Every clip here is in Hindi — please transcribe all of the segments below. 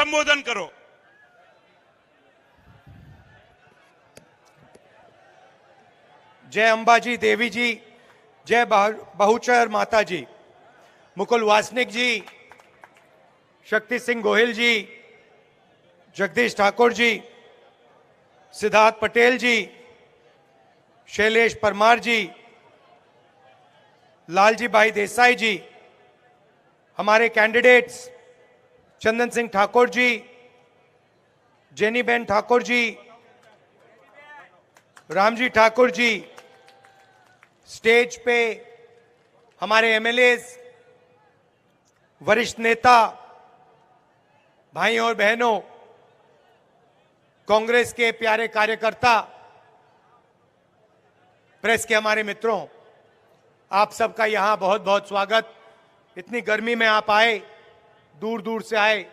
संबोधन करो। जय अंबाजी देवी जी, जय बहुचर माता जी, मुकुल वासनिक जी, शक्ति सिंह गोहिल जी, जगदीश ठाकुर जी, सिद्धार्थ पटेल जी, शैलेश परमार जी, लालजी भाई देसाई जी, हमारे कैंडिडेट्स चंदन सिंह ठाकुर जी, जेनीबेन ठाकुर जी, रामजी ठाकुर जी, स्टेज पे हमारे एमएलएज, वरिष्ठ नेता, भाई और बहनों, कांग्रेस के प्यारे कार्यकर्ता, प्रेस के हमारे मित्रों, आप सबका यहां बहुत बहुत स्वागत। इतनी गर्मी में आप आए, दूर दूर से आए,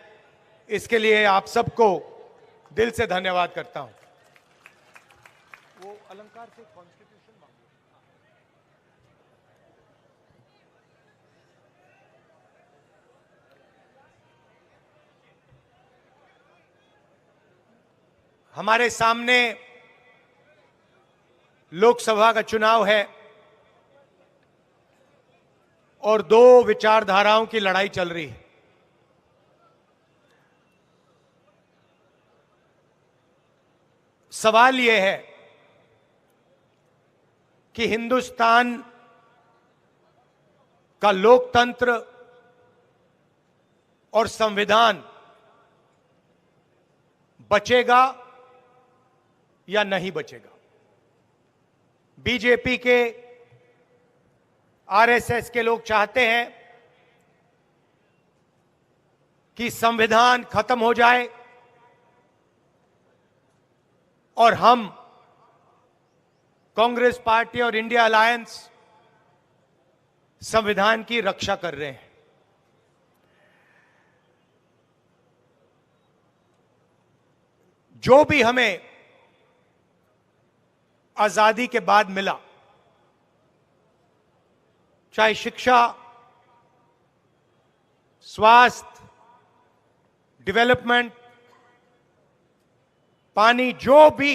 इसके लिए आप सबको दिल से धन्यवाद करता हूं। वो अलंकार से कॉन्स्टिट्यूशन हमारे सामने लोकसभा का चुनाव है और दो विचारधाराओं की लड़ाई चल रही है। सवाल यह है कि हिंदुस्तान का लोकतंत्र और संविधान बचेगा या नहीं बचेगा। बीजेपी के, आरएसएस के लोग चाहते हैं कि संविधान खत्म हो जाए और हम कांग्रेस पार्टी और इंडिया अलायंस संविधान की रक्षा कर रहे हैं। जो भी हमें आजादी के बाद मिला, चाहे शिक्षा, स्वास्थ्य, डेवलपमेंट, पानी, जो भी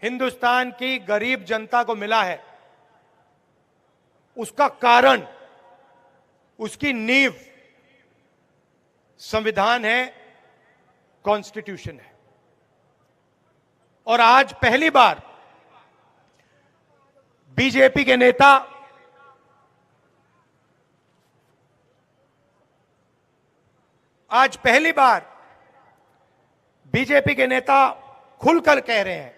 हिंदुस्तान की गरीब जनता को मिला है, उसका कारण, उसकी नींव संविधान है, कॉन्स्टिट्यूशन है। और आज पहली बार बीजेपी के नेता खुलकर कह रहे हैं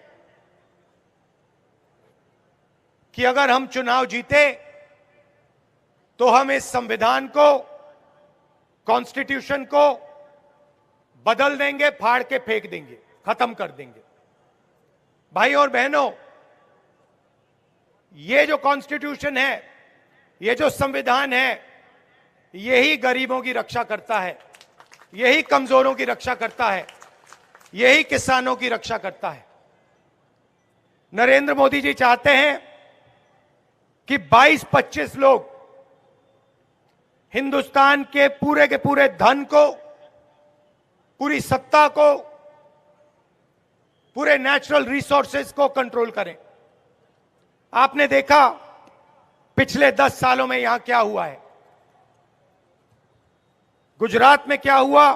कि अगर हम चुनाव जीते तो हम इस संविधान को, कॉन्स्टिट्यूशन को बदल देंगे, फाड़ के फेंक देंगे, खत्म कर देंगे। भाई और बहनों, ये जो कॉन्स्टिट्यूशन है, ये जो संविधान है, यही गरीबों की रक्षा करता है, यही कमजोरों की रक्षा करता है, यही किसानों की रक्षा करता है। नरेंद्र मोदी जी चाहते हैं कि 22-25 लोग हिंदुस्तान के पूरे धन को, पूरी सत्ता को, पूरे नेचुरल रिसोर्सेज को कंट्रोल करें। आपने देखा पिछले 10 सालों में यहां क्या हुआ है, गुजरात में क्या हुआ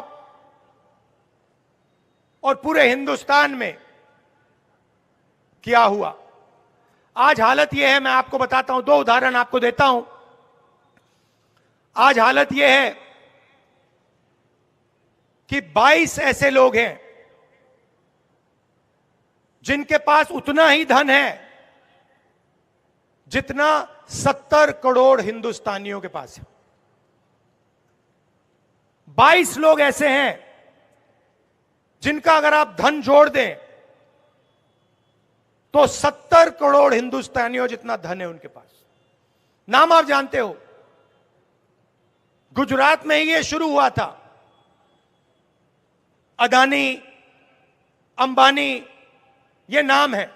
और पूरे हिंदुस्तान में क्या हुआ। आज हालत यह है, मैं आपको बताता हूं, 2 उदाहरण आपको देता हूं। आज हालत यह है कि 22 ऐसे लोग हैं जिनके पास उतना ही धन है जितना 70 करोड़ हिंदुस्तानियों के पास है। 22 लोग ऐसे हैं जिनका अगर आप धन जोड़ दें तो 70 करोड़ हिंदुस्तानियों जितना धन है उनके पास। नाम आप जानते हो, गुजरात में ही ये शुरू हुआ था। अदानी, अंबानी, ये नाम है।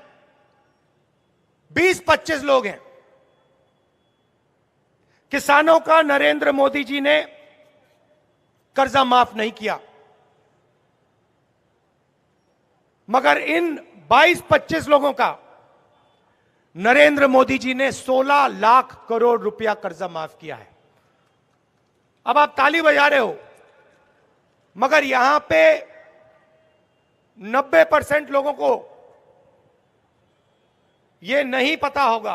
20-25 लोग हैं। किसानों का नरेंद्र मोदी जी ने कर्जा माफ नहीं किया, मगर इन 22-25 लोगों का नरेंद्र मोदी जी ने 16 लाख करोड़ रुपया कर्जा माफ किया है। अब आप ताली बजा रहे हो, मगर यहां पे 90% लोगों को यह नहीं पता होगा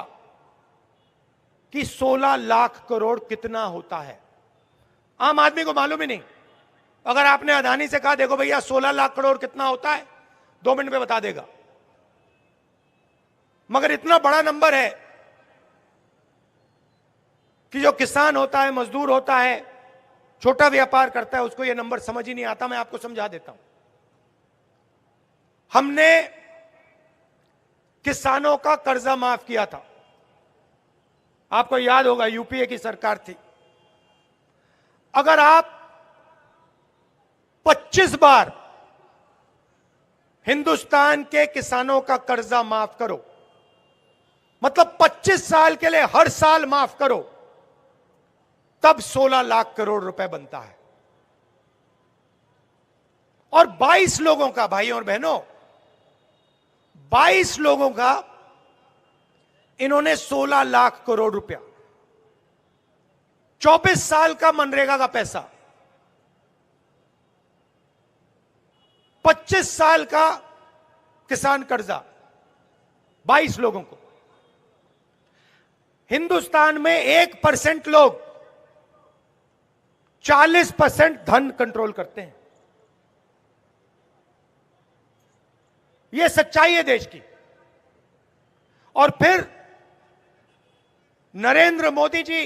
कि 16 लाख करोड़ कितना होता है। आम आदमी को मालूम ही नहीं। अगर आपने अदानी से कहा देखो भैया 16 लाख करोड़ कितना होता है, 2 मिनट में बता देगा। मगर इतना बड़ा नंबर है कि जो किसान होता है, मजदूर होता है, छोटा व्यापार करता है, उसको यह नंबर समझ ही नहीं आता। मैं आपको समझा देता हूं। हमने किसानों का कर्जा माफ किया था, आपको याद होगा, यूपीए की सरकार थी। अगर आप 25 बार हिंदुस्तान के किसानों का कर्जा माफ करो, मतलब 25 साल के लिए हर साल माफ करो, तब 16 लाख करोड़ रुपए बनता है। और 22 लोगों का, भाइयों और बहनों, 22 लोगों का इन्होंने 16 लाख करोड़ रुपया, 24 साल का मनरेगा का पैसा, 25 साल का किसान कर्जा, 22 लोगों को। हिंदुस्तान में 1% लोग 40% धन कंट्रोल करते हैं। यह सच्चाई है देश की। और फिर नरेंद्र मोदी जी,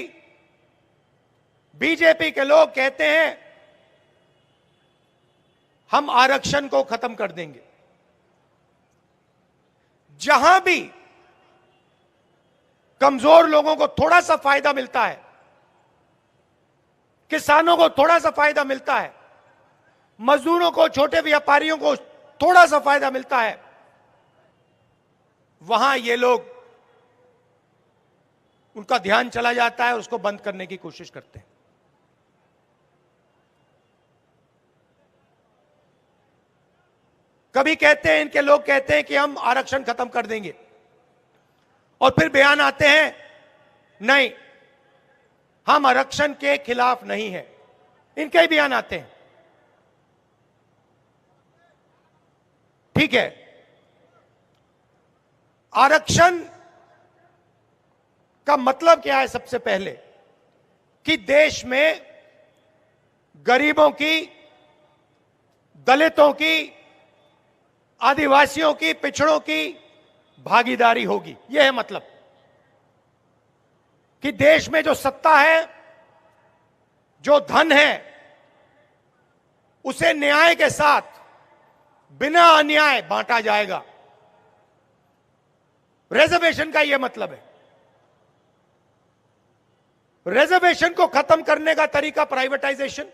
बीजेपी के लोग कहते हैं हम आरक्षण को खत्म कर देंगे। जहां भी कमजोर लोगों को थोड़ा सा फायदा मिलता है, किसानों को थोड़ा सा फायदा मिलता है, मजदूरों को, छोटे व्यापारियों को थोड़ा सा फायदा मिलता है, वहां ये लोग, उनका ध्यान चला जाता है, उसको बंद करने की कोशिश करते हैं। कभी कहते हैं, इनके लोग कहते हैं कि हम आरक्षण खत्म कर देंगे, और फिर बयान आते हैं नहीं, हम आरक्षण के खिलाफ नहीं हैं। इनके ही बयान आते हैं। ठीक है, आरक्षण का मतलब क्या है? सबसे पहले कि देश में गरीबों की, दलितों की, आदिवासियों की, पिछड़ों की भागीदारी होगी। यह है मतलब कि देश में जो सत्ता है, जो धन है, उसे न्याय के साथ, बिना अन्याय बांटा जाएगा। रिजर्वेशन का यह मतलब है। रिजर्वेशन को खत्म करने का तरीका प्राइवेटाइजेशन,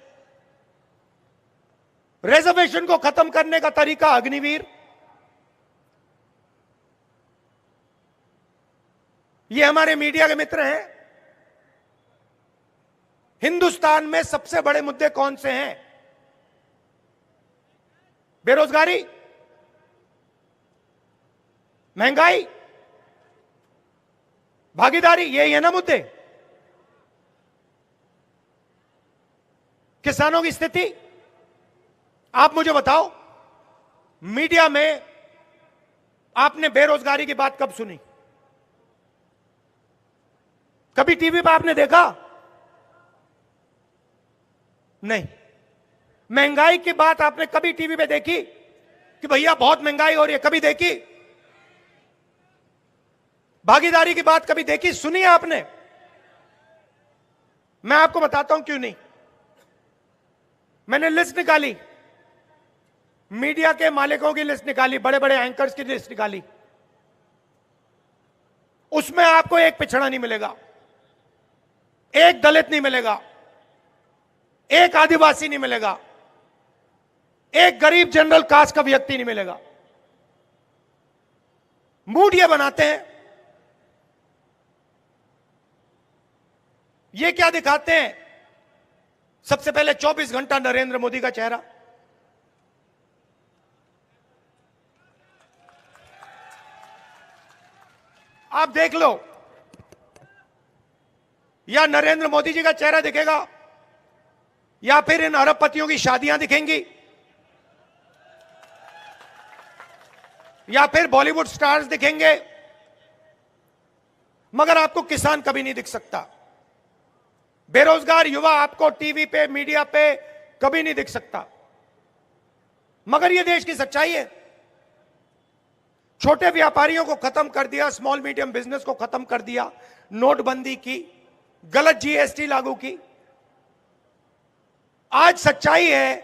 रिजर्वेशन को खत्म करने का तरीका अग्निवीर। ये हमारे मीडिया के मित्र हैं। हिंदुस्तान में सबसे बड़े मुद्दे कौन से हैं? बेरोजगारी, महंगाई, भागीदारी, यही है ना मुद्दे। किसानों की स्थिति, आप मुझे बताओ, मीडिया में आपने बेरोजगारी की बात कब सुनी? कभी टीवी पर आपने देखा? नहीं। महंगाई की बात आपने कभी टीवी पे देखी कि भैया बहुत महंगाई हो रही है? कभी देखी? भागीदारी की बात कभी देखी, सुनी आपने? मैं आपको बताता हूं क्यों नहीं। मैंने लिस्ट निकाली, मीडिया के मालिकों की लिस्ट निकाली, बड़े बड़े एंकर्स की लिस्ट निकाली। उसमें आपको एक पिछड़ा नहीं मिलेगा, एक दलित नहीं मिलेगा, एक आदिवासी नहीं मिलेगा, एक गरीब जनरल कास्ट का व्यक्ति नहीं मिलेगा। मूड ये बनाते हैं, ये क्या दिखाते हैं? सबसे पहले 24 घंटा नरेंद्र मोदी का चेहरा, आप देख लो, या नरेंद्र मोदी जी का चेहरा दिखेगा या फिर इन अरबपतियों की शादियां दिखेंगी या फिर बॉलीवुड स्टार्स दिखेंगे, मगर आपको किसान कभी नहीं दिख सकता। बेरोजगार युवा आपको टीवी पे, मीडिया पे कभी नहीं दिख सकता। मगर यह देश की सच्चाई है। छोटे व्यापारियों को खत्म कर दिया, स्मॉल मीडियम बिजनेस को खत्म कर दिया, नोटबंदी की, गलत जीएसटी लागू की। आज सच्चाई है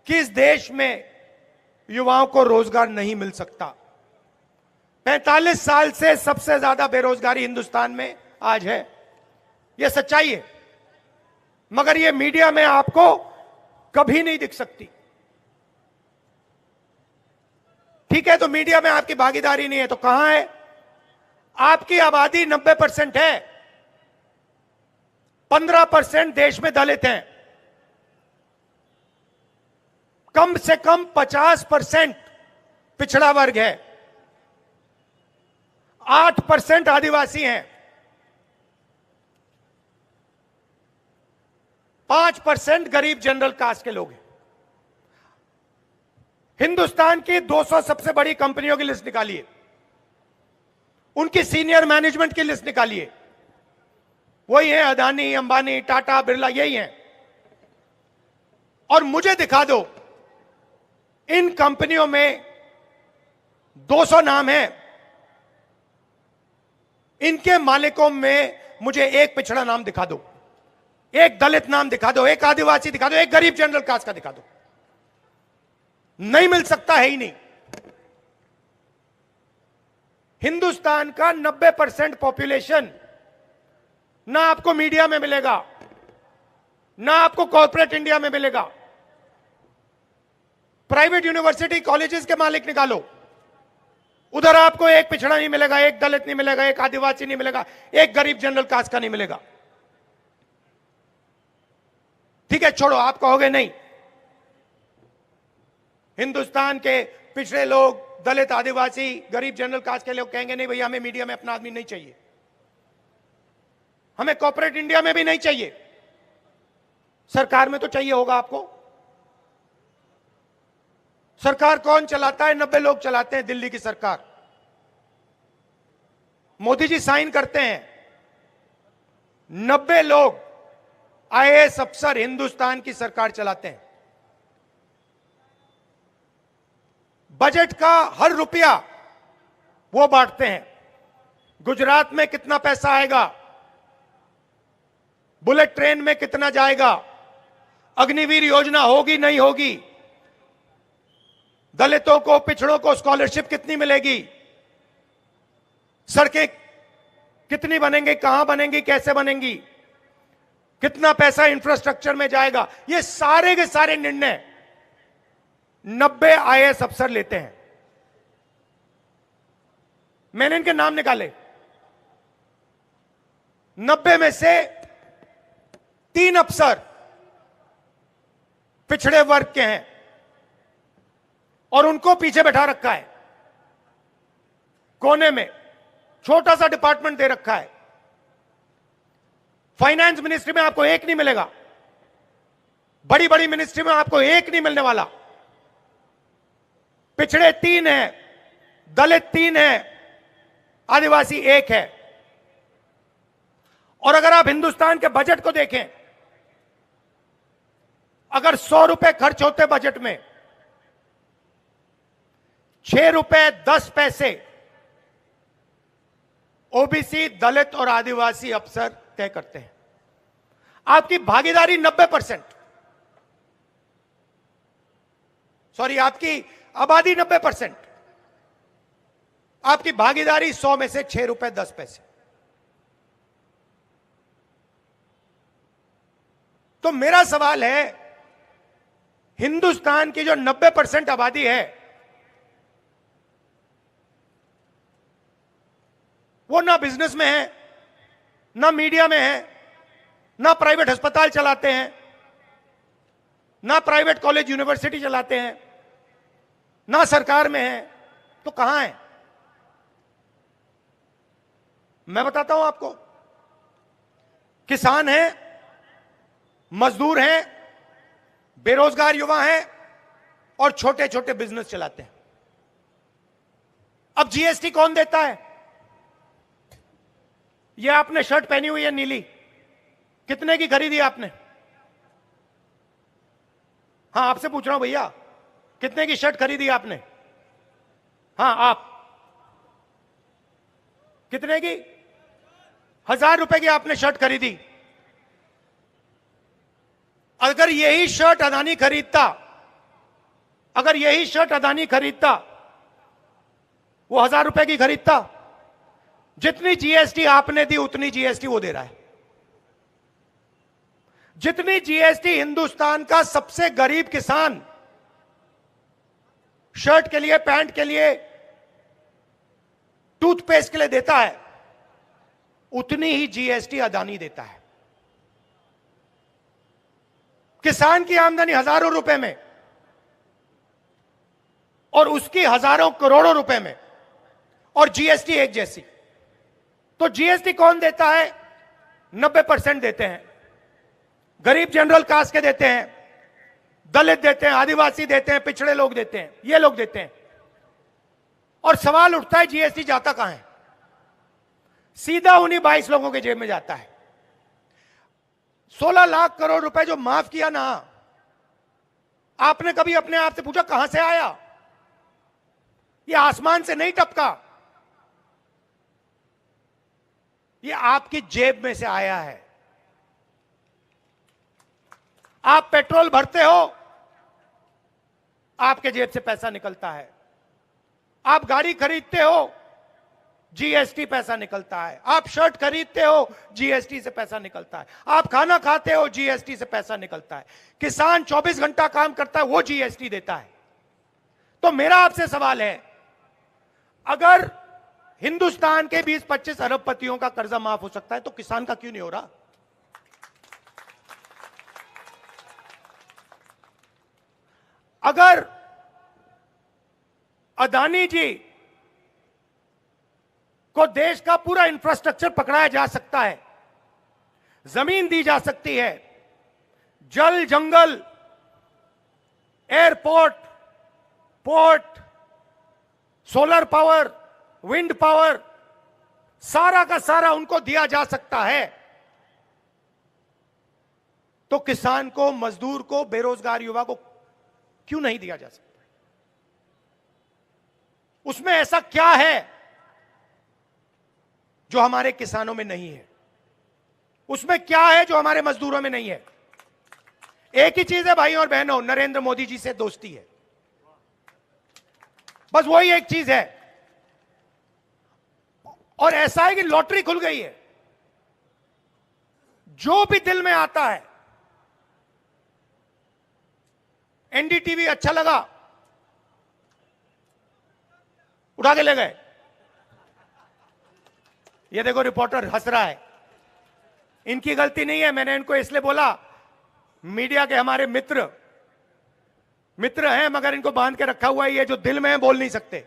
कि इस देश में युवाओं को रोजगार नहीं मिल सकता। 45 साल से सबसे ज्यादा बेरोजगारी हिंदुस्तान में आज है, यह सच्चाई है। मगर यह मीडिया में आपको कभी नहीं दिख सकती। ठीक है, तो मीडिया में आपकी भागीदारी नहीं है तो कहां है? आपकी आबादी 90% है, 15% देश में दलित हैं, कम से कम 50% पिछड़ा वर्ग है, 8% आदिवासी हैं, 5% गरीब जनरल कास्ट के लोग हैं। हिंदुस्तान की 200 सबसे बड़ी कंपनियों की लिस्ट निकालिए, उनकी सीनियर मैनेजमेंट की लिस्ट निकालिए, वही है अदानी, अंबानी, टाटा, बिरला, यही हैं। और मुझे दिखा दो इन कंपनियों में 200 नाम हैं, इनके मालिकों में मुझे एक पिछड़ा नाम दिखा दो, एक दलित नाम दिखा दो, एक आदिवासी दिखा दो, एक गरीब जनरल कास्ट का दिखा दो। नहीं मिल सकता, है ही नहीं। हिंदुस्तान का 90% पॉपुलेशन ना आपको मीडिया में मिलेगा, ना आपको कॉर्पोरेट इंडिया में मिलेगा। प्राइवेट यूनिवर्सिटी कॉलेजेस के मालिक निकालो, उधर आपको एक पिछड़ा नहीं मिलेगा, एक दलित नहीं मिलेगा, एक आदिवासी नहीं मिलेगा, एक गरीब जनरल कास्ट का नहीं मिलेगा। ठीक है, छोड़ो, आप कहोगे नहीं, हिंदुस्तान के पिछड़े लोग, दलित, आदिवासी, गरीब जनरल कास्ट के लोग कहेंगे नहीं भैया, हमें मीडिया में अपना आदमी नहीं चाहिए, हमें कॉर्पोरेट इंडिया में भी नहीं चाहिए, सरकार में तो चाहिए होगा आपको। सरकार कौन चलाता है? 90 लोग चलाते हैं, दिल्ली की सरकार। मोदी जी साइन करते हैं, 90 लोग आईएएस अफसर हिंदुस्तान की सरकार चलाते हैं। बजट का हर रुपया वो बांटते हैं। गुजरात में कितना पैसा आएगा, बुलेट ट्रेन में कितना जाएगा, अग्निवीर योजना होगी नहीं होगी, दलितों को, पिछड़ों को स्कॉलरशिप कितनी मिलेगी, सड़कें कितनी बनेंगी, कहां बनेंगी, कैसे बनेंगी, कितना पैसा इंफ्रास्ट्रक्चर में जाएगा, ये सारे के सारे निर्णय 90 आईएएस अफसर लेते हैं। मैंने इनके नाम निकाले, 90 में से 3 अफसर पिछड़े वर्ग के हैं और उनको पीछे बैठा रखा है, कोने में छोटा सा डिपार्टमेंट दे रखा है। फाइनेंस मिनिस्ट्री में आपको एक नहीं मिलेगा, बड़ी बड़ी मिनिस्ट्री में आपको एक नहीं मिलने वाला। पिछड़े 3 हैं, दलित 3 हैं, आदिवासी 1 है। और अगर आप हिंदुस्तान के बजट को देखें, अगर 100 रुपए खर्च होते बजट में, 6 रुपए 10 पैसे ओबीसी, दलित और आदिवासी अफसर तय करते हैं। आपकी भागीदारी 90%, सॉरी, आपकी आबादी 90%, आपकी भागीदारी 100 में से 6 रुपए 10 पैसे। तो मेरा सवाल है, हिंदुस्तान की जो 90% आबादी है, वो ना बिजनेस में है, ना मीडिया में है, ना प्राइवेट अस्पताल चलाते हैं, ना प्राइवेट कॉलेज यूनिवर्सिटी चलाते हैं, ना सरकार में है, तो कहां है? मैं बताता हूं आपको, किसान हैं, मजदूर हैं, बेरोजगार युवा हैं और छोटे छोटे बिजनेस चलाते हैं। अब जीएसटी कौन देता है? यह आपने शर्ट पहनी हुई है नीली, कितने की खरीदी आपने? हाँ, आपसे पूछ रहा हूं भैया, कितने की शर्ट खरीदी आपने? हाँ, आप कितने की? 1000 रुपए की आपने शर्ट खरीदी। अगर यही शर्ट अदानी खरीदता, अगर यही शर्ट अदानी खरीदता, वो 1000 रुपए की खरीदता? जितनी जीएसटी आपने दी उतनी जीएसटी वो दे रहा है। जितनी जीएसटी हिंदुस्तान का सबसे गरीब किसान शर्ट के लिए, पैंट के लिए, टूथपेस्ट के लिए देता है, उतनी ही जीएसटी अदानी देता है। किसान की आमदनी हजारों रुपए में और उसकी हजारों करोड़ों रुपए में, और जीएसटी एक जैसी। तो जीएसटी कौन देता है? 90% देते हैं। गरीब जनरल कास्ट के देते हैं, दलित देते हैं, आदिवासी देते हैं, पिछड़े लोग देते हैं, ये लोग देते हैं। और सवाल उठता है जीएसटी जाता कहां है? सीधा उन्हीं 22 लोगों के जेब में जाता है। 16 लाख करोड़ रुपए जो माफ किया ना, आपने कभी अपने आप से पूछा कहां से आया? ये आसमान से नहीं टपका, ये आपकी जेब में से आया है। आप पेट्रोल भरते हो, आपके जेब से पैसा निकलता है। आप गाड़ी खरीदते हो, जीएसटी पैसा निकलता है। आप शर्ट खरीदते हो, जीएसटी से पैसा निकलता है। आप खाना खाते हो, जीएसटी से पैसा निकलता है। किसान 24 घंटा काम करता है, वो जीएसटी देता है। तो मेरा आपसे सवाल है, अगर हिंदुस्तान के 20-25 अरबपतियों का कर्जा माफ हो सकता है, तो किसान का क्यों नहीं हो रहा? अगर अदानी जी को देश का पूरा इंफ्रास्ट्रक्चर पकड़ाया जा सकता है, जमीन दी जा सकती है, जल, जंगल, airport, port, solar power, wind power, सारा का सारा उनको दिया जा सकता है, तो किसान को, मजदूर को, बेरोजगार युवा को क्यों नहीं दिया जा सकता? उसमें ऐसा क्या है जो हमारे किसानों में नहीं है? उसमें क्या है जो हमारे मजदूरों में नहीं है? एक ही चीज है भाई और बहनों, नरेंद्र मोदी जी से दोस्ती है। बस वही एक चीज है। और ऐसा है कि लॉटरी खुल गई है। जो भी दिल में आता है, एनडीटीवी अच्छा लगा, उठा के ले गए। ये देखो रिपोर्टर हंस रहा है, इनकी गलती नहीं है। मैंने इनको इसलिए बोला, मीडिया के हमारे मित्र हैं, मगर इनको बांध के रखा हुआ है। ये जो दिल में है बोल नहीं सकते,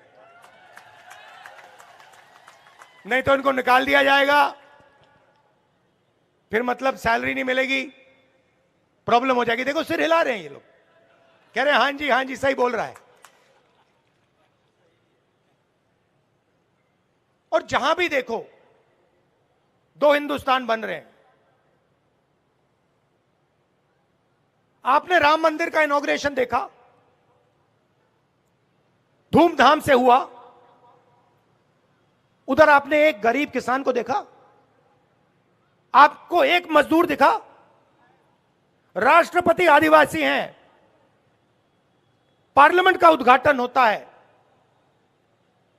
नहीं तो इनको निकाल दिया जाएगा, फिर मतलब सैलरी नहीं मिलेगी, प्रॉब्लम हो जाएगी। देखो सिर हिला रहे हैं ये लोग, कह रहे हैं हाँ जी सही बोल रहा है। और जहां भी देखो दो हिंदुस्तान बन रहे हैं। आपने राम मंदिर का इनॉग्रेशन देखा, धूमधाम से हुआ। उधर आपने एक गरीब किसान को देखा? आपको एक मजदूर दिखा? राष्ट्रपति आदिवासी हैं, पार्लियामेंट का उद्घाटन होता है,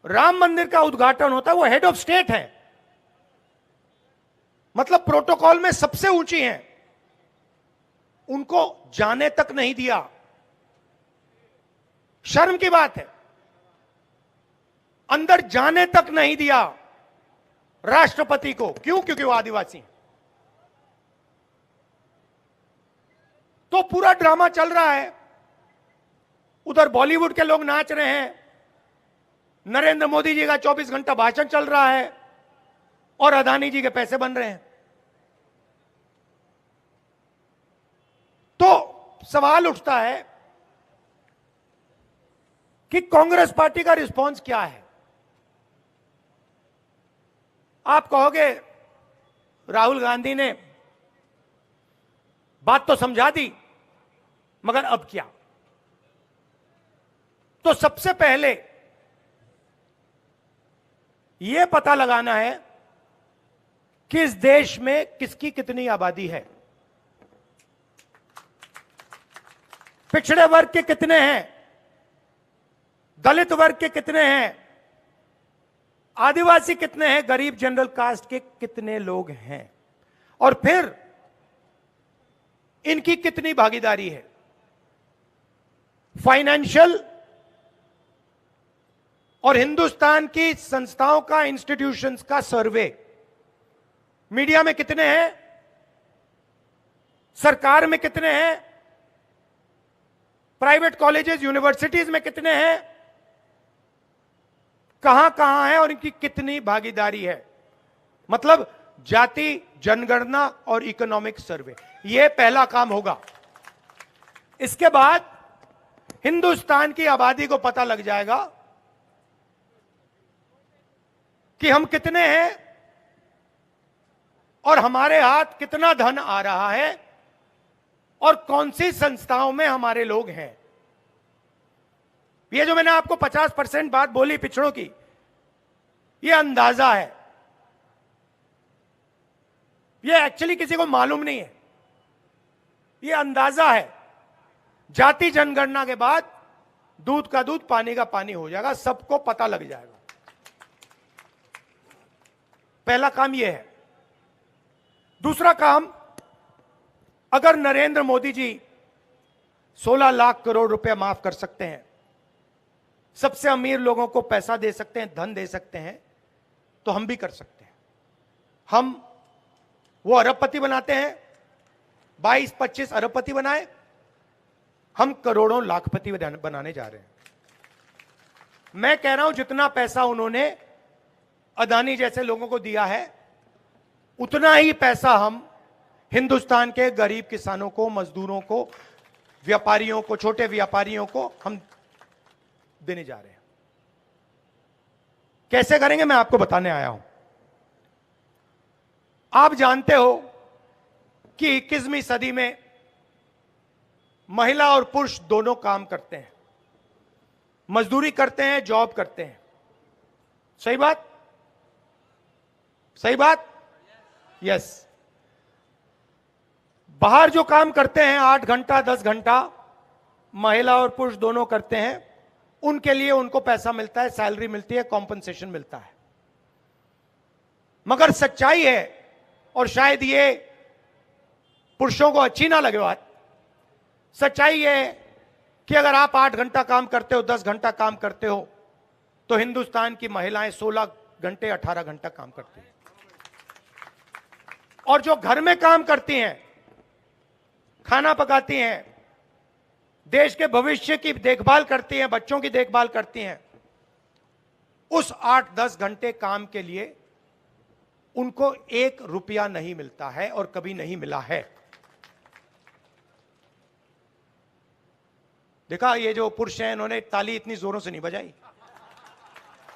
राम मंदिर का उद्घाटन होता है, वो हेड ऑफ स्टेट है, मतलब प्रोटोकॉल में सबसे ऊंची हैं, उनको जाने तक नहीं दिया। शर्म की बात है, अंदर जाने तक नहीं दिया राष्ट्रपति को। क्यों? क्योंकि वो आदिवासी हैं। तो पूरा ड्रामा चल रहा है, उधर बॉलीवुड के लोग नाच रहे हैं, नरेंद्र मोदी जी का 24 घंटा भाषण चल रहा है, और अदानी जी के पैसे बन रहे हैं। तो सवाल उठता है कि कांग्रेस पार्टी का रिस्पांस क्या है। आप कहोगे राहुल गांधी ने बात तो समझा दी, मगर अब क्या? तो सबसे पहले यह पता लगाना है कि इस देश में किसकी कितनी आबादी है, पिछड़े वर्ग के कितने हैं, दलित वर्ग के कितने हैं, आदिवासी कितने हैं, गरीब जनरल कास्ट के कितने लोग हैं, और फिर इनकी कितनी भागीदारी है। फाइनेंशियल और हिंदुस्तान की संस्थाओं का, इंस्टीट्यूशंस का सर्वे मीडिया में कितने हैं, सरकार में कितने हैं, प्राइवेट कॉलेजेस यूनिवर्सिटीज में कितने हैं, कहां कहां है और इनकी कितनी भागीदारी है। मतलब जाति जनगणना और इकोनॉमिक सर्वे, यह पहला काम होगा। इसके बाद हिंदुस्तान की आबादी को पता लग जाएगा कि हम कितने हैं और हमारे हाथ कितना धन आ रहा है और कौन सी संस्थाओं में हमारे लोग हैं। ये जो मैंने आपको 50% बात बोली पिछड़ों की, ये अंदाजा है, ये एक्चुअली किसी को मालूम नहीं है, ये अंदाजा है। जाति जनगणना के बाद दूध का दूध पानी का पानी हो जाएगा, सबको पता लग जाएगा। पहला काम यह है। दूसरा काम, अगर नरेंद्र मोदी जी 16 लाख करोड़ रुपए माफ कर सकते हैं, सबसे अमीर लोगों को पैसा दे सकते हैं, धन दे सकते हैं, तो हम भी कर सकते हैं। हम वो अरबपति बनाते हैं, 22-25 अरबपति बनाए, हम करोड़ों लाखपति बनाने जा रहे हैं। मैं कह रहा हूं जितना पैसा उन्होंने अदानी जैसे लोगों को दिया है, उतना ही पैसा हम हिंदुस्तान के गरीब किसानों को, मजदूरों को, व्यापारियों को, छोटे व्यापारियों को हम देने जा रहे हैं। कैसे करेंगे मैं आपको बताने आया हूं। आप जानते हो कि 21वीं सदी में महिला और पुरुष दोनों काम करते हैं, मजदूरी करते हैं, जॉब करते हैं। सही बात? सही बात? यस। बाहर जो काम करते हैं 8 घंटा 10 घंटा, महिला और पुरुष दोनों करते हैं, उनके लिए उनको पैसा मिलता है, सैलरी मिलती है, कॉम्पनसेशन मिलता है। मगर सच्चाई है, और शायद ये पुरुषों को अच्छी ना लगे बात, सच्चाई ये है कि अगर आप 8 घंटा काम करते हो, 10 घंटा काम करते हो, तो हिंदुस्तान की महिलाएं 16 घंटे 18 घंटा काम करती हैं। और जो घर में काम करती हैं, खाना पकाती हैं, देश के भविष्य की देखभाल करती हैं, बच्चों की देखभाल करती हैं, उस 8-10 घंटे काम के लिए उनको 1 रुपया नहीं मिलता है और कभी नहीं मिला है। देखा, ये जो पुरुष हैं, इन्होंने ताली इतनी जोरों से नहीं बजाई,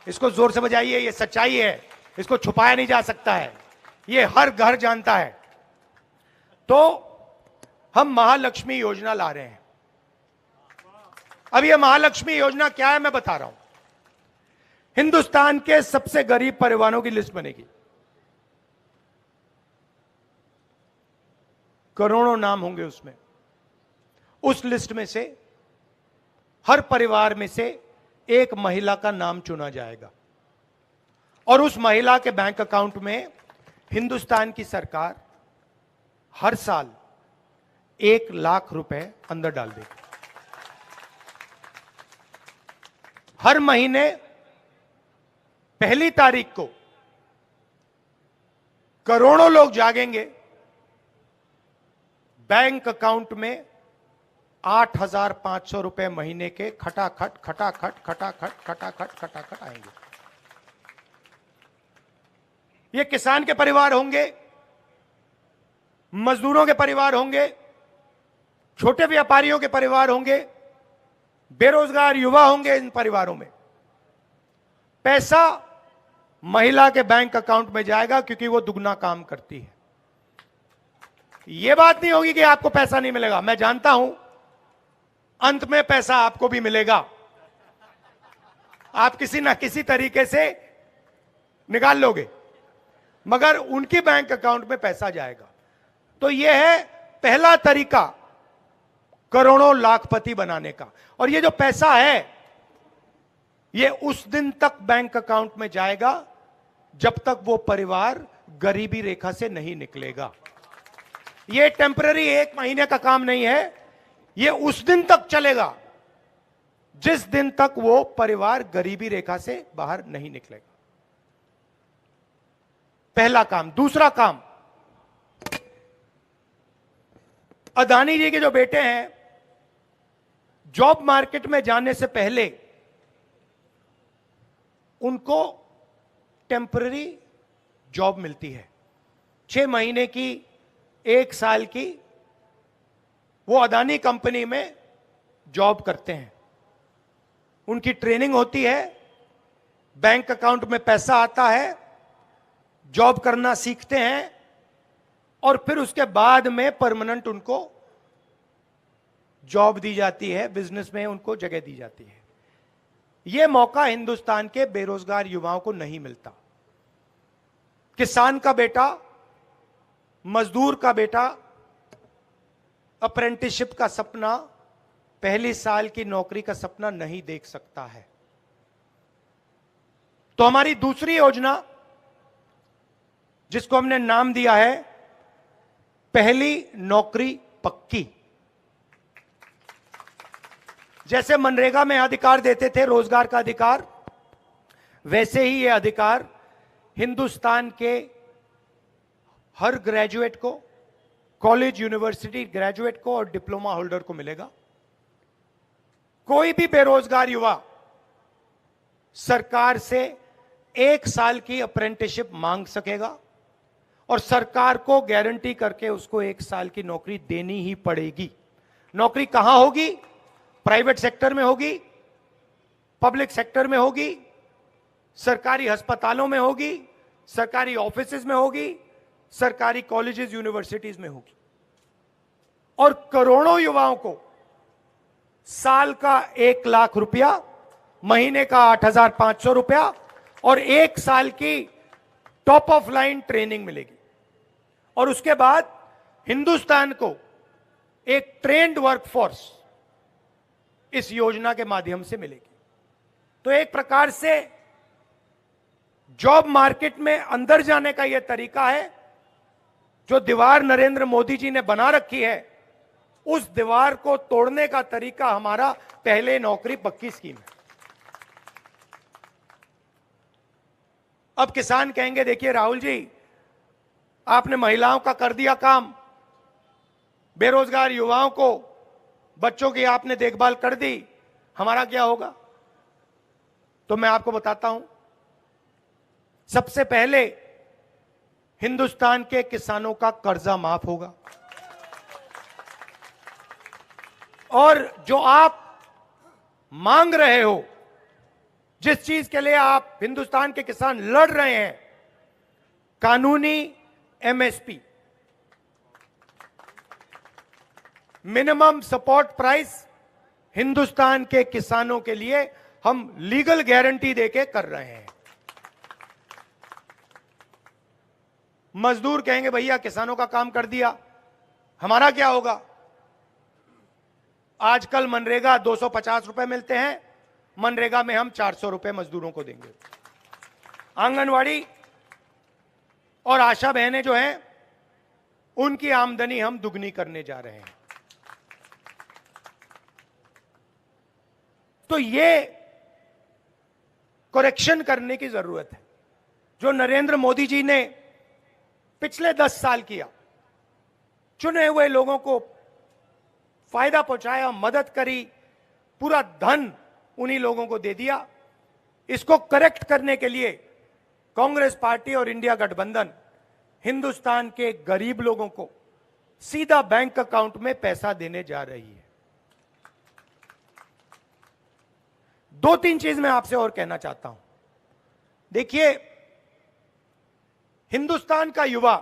इसको जोर से बजाइए, ये सच्चाई है, इसको छुपाया नहीं जा सकता है, ये हर घर जानता है। तो हम महालक्ष्मी योजना ला रहे हैं। अब ये महालक्ष्मी योजना क्या है मैं बता रहा हूं। हिंदुस्तान के सबसे गरीब परिवारों की लिस्ट बनेगी, करोड़ों नाम होंगे उसमें। उस लिस्ट में से हर परिवार में से एक महिला का नाम चुना जाएगा, और उस महिला के बैंक अकाउंट में हिंदुस्तान की सरकार हर साल 1 लाख रुपए अंदर डाल देगी। हर महीने 1 तारीख को करोड़ों लोग जागेंगे, बैंक अकाउंट में 8,500 रुपए महीने के खटाखट खटाखट खटाखट खटाखट खटाखट आएंगे। ये किसान के परिवार होंगे, मजदूरों के परिवार होंगे, छोटे व्यापारियों के परिवार होंगे, बेरोजगार युवा होंगे। इन परिवारों में पैसा महिला के बैंक अकाउंट में जाएगा क्योंकि वो दुगना काम करती है। यह बात नहीं होगी कि आपको पैसा नहीं मिलेगा। मैं जानता हूं अंत में पैसा आपको भी मिलेगा, आप किसी ना किसी तरीके से निकाल लोगे, मगर उनके बैंक अकाउंट में पैसा जाएगा। तो यह है पहला तरीका करोड़ों लाखपति बनाने का। और ये जो पैसा है ये उस दिन तक बैंक अकाउंट में जाएगा जब तक वो परिवार गरीबी रेखा से नहीं निकलेगा। ये टेम्पररी 1 महीने का काम नहीं है, ये उस दिन तक चलेगा जिस दिन तक वो परिवार गरीबी रेखा से बाहर नहीं निकलेगा। पहला काम। दूसरा काम, अदानी जी के जो बेटे हैं, जॉब मार्केट में जाने से पहले उनको टेम्पररी जॉब मिलती है, 6 महीने की, 1 साल की। वो अदानी कंपनी में जॉब करते हैं, उनकी ट्रेनिंग होती है, बैंक अकाउंट में पैसा आता है, जॉब करना सीखते हैं और फिर उसके बाद में परमानेंट उनको जॉब दी जाती है, बिजनेस में उनको जगह दी जाती है। यह मौका हिंदुस्तान के बेरोजगार युवाओं को नहीं मिलता। किसान का बेटा, मजदूर का बेटा अप्रेंटिसशिप का सपना, पहली साल की नौकरी का सपना नहीं देख सकता है। तो हमारी दूसरी योजना, जिसको हमने नाम दिया है पहली नौकरी पक्की। जैसे मनरेगा में अधिकार देते थे, रोजगार का अधिकार, वैसे ही यह अधिकार हिंदुस्तान के हर ग्रेजुएट को, कॉलेज यूनिवर्सिटी ग्रेजुएट को और डिप्लोमा होल्डर को मिलेगा। कोई भी बेरोजगार युवा सरकार से 1 साल की अप्रेंटिसशिप मांग सकेगा और सरकार को गारंटी करके उसको 1 साल की नौकरी देनी ही पड़ेगी। नौकरी कहां होगी? प्राइवेट सेक्टर में होगी, पब्लिक सेक्टर में होगी, सरकारी अस्पतालों में होगी, सरकारी ऑफिसेज में होगी, सरकारी कॉलेजेस यूनिवर्सिटीज में होगी। और करोड़ों युवाओं को साल का 1 लाख रुपया, महीने का 8,500 रुपया और 1 साल की टॉप ऑफ लाइन ट्रेनिंग मिलेगी। और उसके बाद हिंदुस्तान को एक ट्रेंड वर्कफोर्स इस योजना के माध्यम से मिलेगी। तो एक प्रकार से जॉब मार्केट में अंदर जाने का यह तरीका है। जो दीवार नरेंद्र मोदी जी ने बना रखी है, उस दीवार को तोड़ने का तरीका हमारा पहले नौकरी पक्की स्कीम है। अब किसान कहेंगे, देखिए राहुल जी, आपने महिलाओं का कर दिया काम, बेरोजगार युवाओं को, बच्चों की आपने देखभाल कर दी, हमारा क्या होगा? तो मैं आपको बताता हूं। सबसे पहले हिंदुस्तान के किसानों का कर्जा माफ होगा और जो आप मांग रहे हो, जिस चीज के लिए आप हिंदुस्तान के किसान लड़ रहे हैं, कानूनी MSP, minimum support price, Hindustan के किसानों के लिए हम लीगल गारंटी देके कर रहे हैं। मजदूर कहेंगे, भैया किसानों का काम कर दिया, हमारा क्या होगा? आजकल मनरेगा 250 रुपए मिलते हैं, मनरेगा में हम 400 रुपए मजदूरों को देंगे। आंगनवाड़ी और आशा बहनें जो हैं, उनकी आमदनी हम दुगनी करने जा रहे हैं। तो ये करेक्शन करने की जरूरत है। जो नरेंद्र मोदी जी ने पिछले 10 साल किया, चुने हुए लोगों को फायदा पहुंचाया, मदद करी, पूरा धन उन्हीं लोगों को दे दिया। इसको करेक्ट करने के लिए कांग्रेस पार्टी और इंडिया गठबंधन हिंदुस्तान के गरीब लोगों को सीधा बैंक अकाउंट में पैसा देने जा रही है। दो तीन चीज मैं आपसे और कहना चाहता हूं। देखिए, हिंदुस्तान का युवा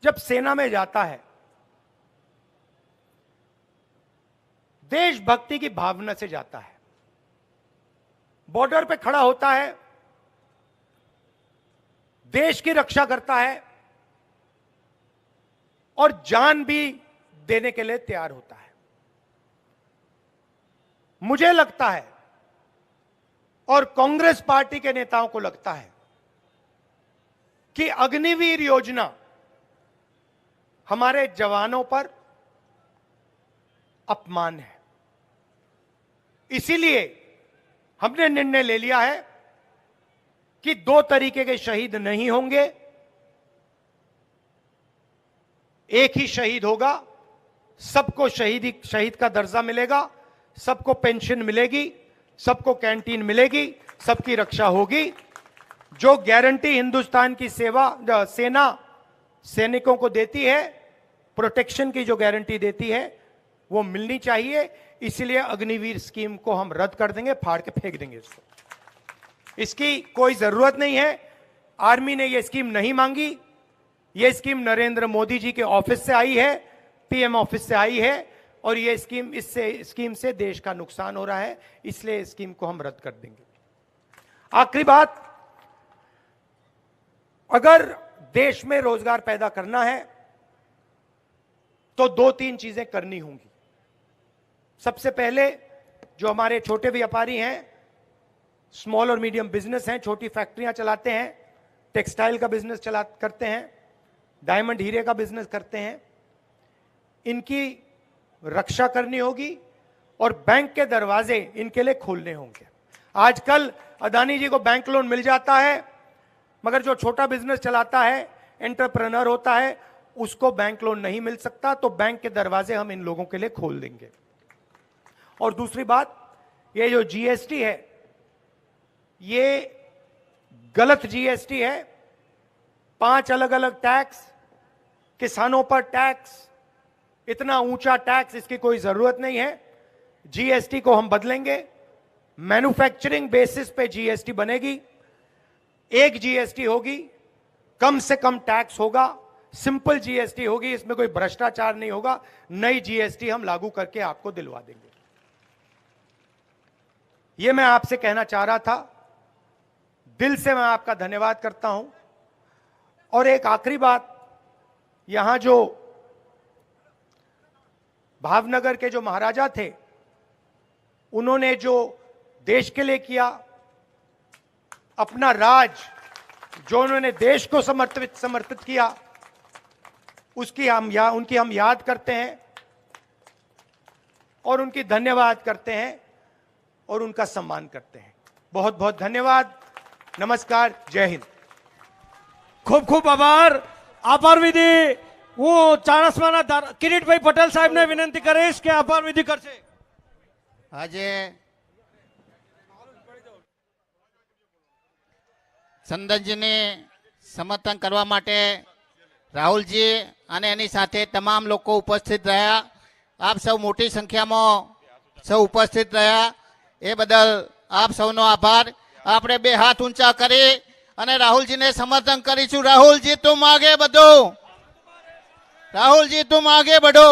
जब सेना में जाता है, देशभक्ति की भावना से जाता है, बॉर्डर पे खड़ा होता है, देश की रक्षा करता है और जान भी देने के लिए तैयार होता है। मुझे लगता है और कांग्रेस पार्टी के नेताओं को लगता है कि अग्निवीर योजना हमारे जवानों पर अपमान है। इसीलिए हमने निर्णय ले लिया है कि दो तरीके के शहीद नहीं होंगे, एक ही शहीद होगा। सबको शहीद का दर्जा मिलेगा, सबको पेंशन मिलेगी, सबको कैंटीन मिलेगी, सबकी रक्षा होगी। जो गारंटी हिंदुस्तान की सेना सैनिकों को देती है, प्रोटेक्शन की जो गारंटी देती है, वो मिलनी चाहिए। इसलिए अग्निवीर स्कीम को हम रद्द कर देंगे, फाड़ के फेंक देंगे इसको। इसकी कोई जरूरत नहीं है। आर्मी ने यह स्कीम नहीं मांगी। यह स्कीम नरेंद्र मोदी जी के ऑफिस से आई है, पीएम ऑफिस से आई है, और यह स्कीम से देश का नुकसान हो रहा है, इसलिए स्कीम को हम रद्द कर देंगे। आखिरी बात, अगर देश में रोजगार पैदा करना है तो दो तीन चीजें करनी होंगी। सबसे पहले, जो हमारे छोटे व्यापारी हैं, स्मॉल और मीडियम बिजनेस हैं, छोटी फैक्ट्रियां चलाते हैं, टेक्सटाइल का बिजनेस करते हैं, डायमंड हीरे का बिजनेस करते हैं, इनकी रक्षा करनी होगी और बैंक के दरवाजे इनके लिए खोलने होंगे। आजकल अदानी जी को बैंक लोन मिल जाता है, मगर जो छोटा बिजनेस चलाता है, एंटरप्रेन्योर होता है, उसको बैंक लोन नहीं मिल सकता। तो बैंक के दरवाजे हम इन लोगों के लिए खोल देंगे। और दूसरी बात, ये जो जीएसटी है, ये गलत जीएसटी है। 5 अलग अलग टैक्स, किसानों पर टैक्स, इतना ऊंचा टैक्स, इसकी कोई जरूरत नहीं है। जीएसटी को हम बदलेंगे, मैन्युफैक्चरिंग बेसिस पे जीएसटी बनेगी, एक जीएसटी होगी, कम से कम टैक्स होगा, सिंपल जीएसटी होगी, इसमें कोई भ्रष्टाचार नहीं होगा। नई जीएसटी हम लागू करके आपको दिलवा देंगे। यह मैं आपसे कहना चाह रहा था। दिल से मैं आपका धन्यवाद करता हूं। और एक आखिरी बात, यहां जो भावनगर के जो महाराजा थे, उन्होंने जो देश के लिए किया, अपना राज जो उन्होंने देश को समर्पित किया, उनकी हम याद करते हैं और उनकी धन्यवाद करते हैं और उनका सम्मान करते हैं। बहुत बहुत धन्यवाद। नमस्कार, जय हिंद। खूब खूब आभार विधि હું ચાણસ્માના કિરીટભાઈ પટેલ સાહેબને વિનંતી કરીશ કે આભાર વિધિ કરશે। આજે સંદનજીને સમર્થન કરવા માટે રાહુલજી અને એની સાથે તમામ લોકો ઉપસ્થિત રહ્યા। આપ સૌ મોટી સંખ્યામાં સૌ ઉપસ્થિત રહ્યા, એ બદલ આપ સૌનો આભાર। આપણે બે હાથ ઊંચા કરી અને રાહુલજીને સમર્થન કરીશું। રાહુલજી તુમ આગે बढ़ो, राहुल जी तुम आगे बढ़ो।